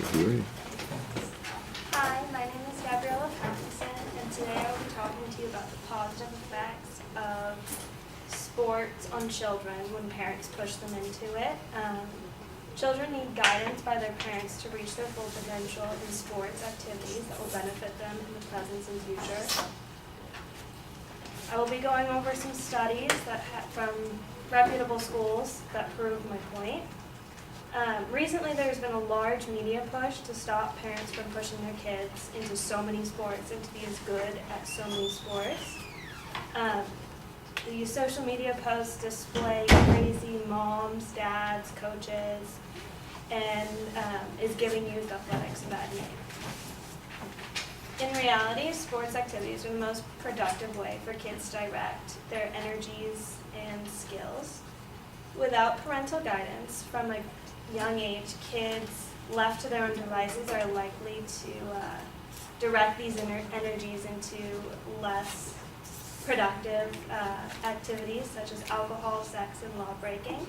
if you're ready. Hi, my name is Gabriella COF, and today I will be talking to you about the positive effects of sports on children when parents push them into it. Children need guidance by their parents to reach their full potential in sports activities that will benefit them in the present and future. I will be going over some studies from reputable schools that prove my point. Recently there's been a large media push to stop parents from pushing their kids into so many sports and to be as good at so many sports. The social media posts display crazy moms, dads, coaches, and is giving youth athletics a bad name. In reality, sports activities are the most productive way for kids to direct their energies and skills. Without parental guidance from a young age, kids left to their own devices are likely to direct these energies into less productive activities such as alcohol, sex, and law breaking.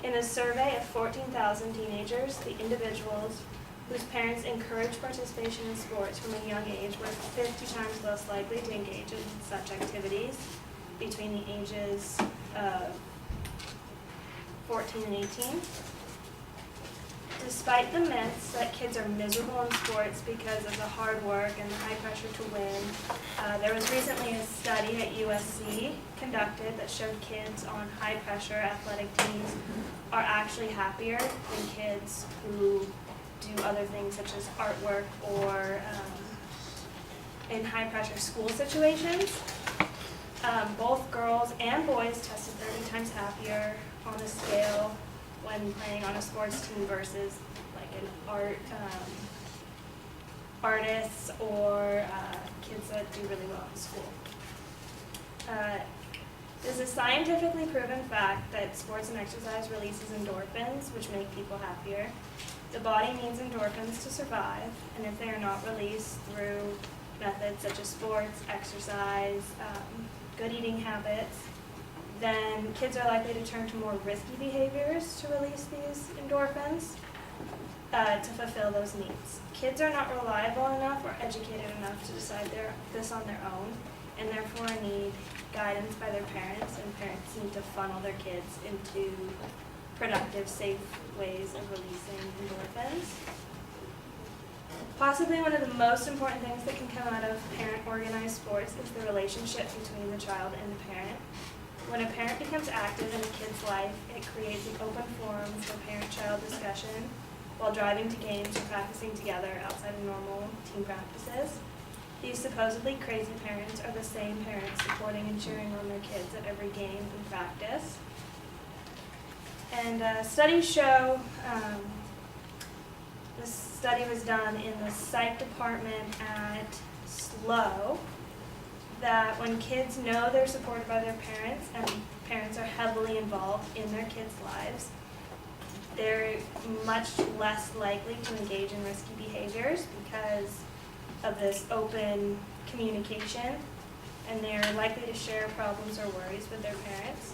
In a survey of 14,000 teenagers, the individuals whose parents encouraged participation in sports from a young age were 50 times less likely to engage in such activities between the ages of 14 and 18. Despite the myths that kids are miserable in sports because of the hard work and the high pressure to win, there was recently a study at USC conducted that showed kids on high pressure athletic teams are actually happier than kids who do other things such as artwork or in high pressure school situations. Both girls and boys tested 30 times happier on a scale when playing on a sports team versus like an artists or kids that do really well in school. There's a scientifically proven fact that sports and exercise releases endorphins, which make people happier. The body needs endorphins to survive, and if they are not released through methods such as sports, exercise, good eating habits, then kids are likely to turn to more risky behaviors to release these endorphins to fulfill those needs. Kids are not reliable enough or educated enough to decide this on their own, and therefore need guidance by their parents, and parents need to funnel their kids into productive, safe ways of releasing endorphins. Possibly one of the most important things that can come out of parent-organized sports is the relationship between the child and the parent. When a parent becomes active in a kid's life, it creates an open forum for parent-child discussion while driving to games or practicing together outside of normal team practices. These supposedly crazy parents are the same parents supporting and cheering on their kids at every game and practice. And studies show, this study was done in the psych department at SLO, that when kids know they're supported by their parents and parents are heavily involved in their kids' lives, they're much less likely to engage in risky behaviors because of this open communication, and they're likely to share problems or worries with their parents.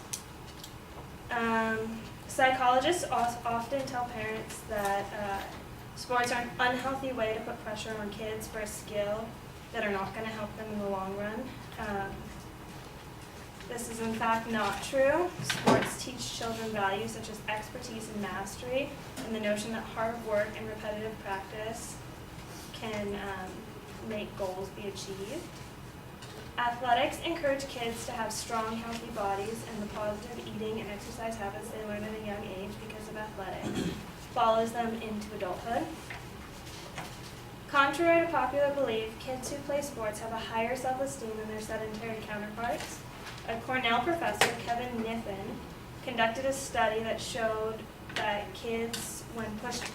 Psychologists often tell parents that sports are an unhealthy way to put pressure on kids for a skill that are not going to help them in the long run. This is in fact not true. Sports teach children values such as expertise and mastery, and the notion that hard work and repetitive practice can make goals be achieved. Athletics encourage kids to have strong, healthy bodies, and the positive eating and exercise habits they learn at a young age because of athletics follows them into adulthood. Contrary to popular belief, kids who play sports have a higher self-esteem than their sedentary counterparts. A Cornell professor, Kevin Niffen, conducted a study that showed that kids, when pushed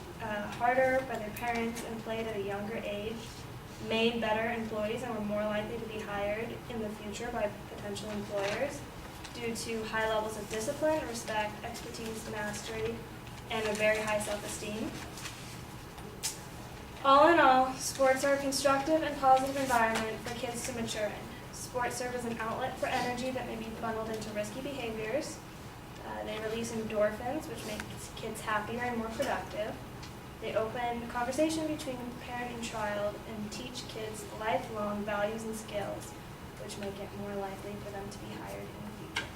harder by their parents and played at a younger age, made better employees and were more likely to be hired in the future by potential employers due to high levels of discipline, respect, expertise, mastery, and a very high self-esteem. All in all, sports are a constructive and positive environment for kids to mature in. Sports serve as an outlet for energy that may be funneled into risky behaviors. They release endorphins, which make kids happier and more productive. They open a conversation between parent and child and teach kids lifelong values and skills, which make it more likely for them to be hired in the future.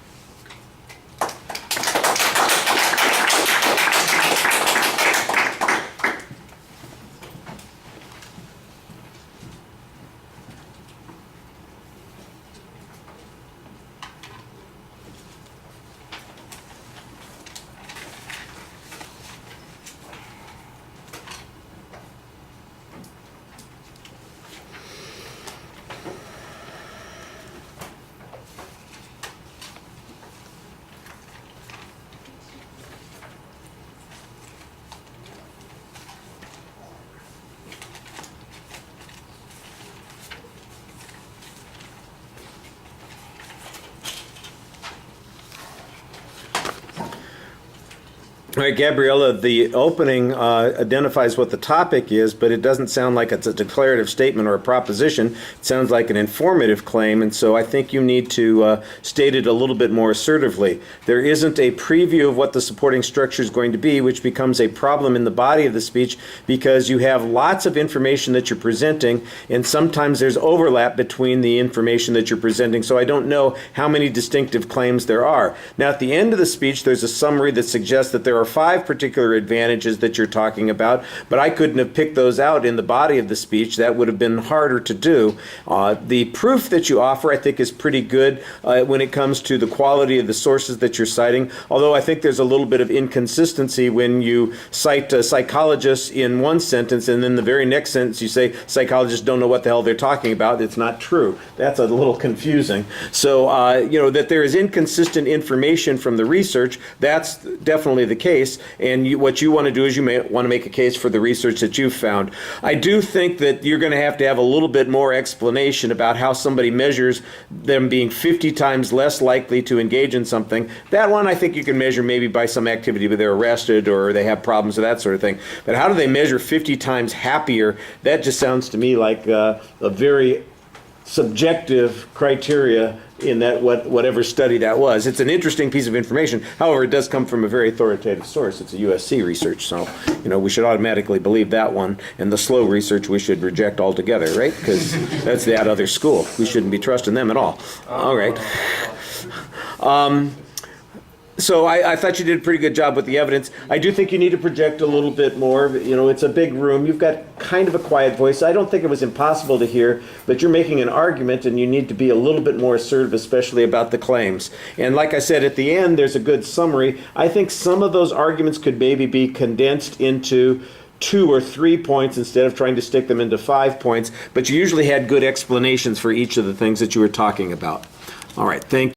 All right, Gabriella, the opening identifies what the topic is, but it doesn't sound like it's a declarative statement or a proposition. It sounds like an informative claim, and so I think you need to state it a little bit more assertively. There isn't a preview of what the supporting structure is going to be, which becomes a problem in the body of the speech because you have lots of information that you're presenting, and sometimes there's overlap between the information that you're presenting, so I don't know how many distinctive claims there are. Now, at the end of the speech, there's a summary that suggests that there are 5 particular advantages that you're talking about, but I couldn't have picked those out in the body of the speech. That would have been harder to do. The proof that you offer, I think, is pretty good when it comes to the quality of the sources that you're citing, although I think there's a little bit of inconsistency when you cite psychologists in one sentence and then the very next sentence you say psychologists don't know what the hell they're talking about. It's not true. That's a little confusing. So, that there is inconsistent information from the research, that's definitely the case. And what you want to do is you may want to make a case for the research that you've found. I do think that you're going to have a little bit more explanation about how somebody measures them being 50 times less likely to engage in something. That one I think you can measure maybe by some activity, but they're arrested or they have problems with that sort of thing. But how do they measure 50 times happier? That just sounds to me like a very subjective criteria in that whatever study that was. It's an interesting piece of information. However, it does come from a very authoritative source. It's a USC research, so we should automatically believe that one. And the slow research we should reject altogether, right? Because that's that other school. We shouldn't be trusting them at all. All right. So I thought you did a pretty good job with the evidence. I do think you need to project a little bit more. It's a big room. You've got kind of a quiet voice. I don't think it was impossible to hear, but you're making an argument and you need to be a little bit more assertive, especially about the claims. And like I said, at the end, there's a good summary. I think some of those arguments could maybe be condensed into 2 or 3 points instead of trying to stick them into 5 points, but you usually had good explanations for each of the things that you were talking about. All right, thank you.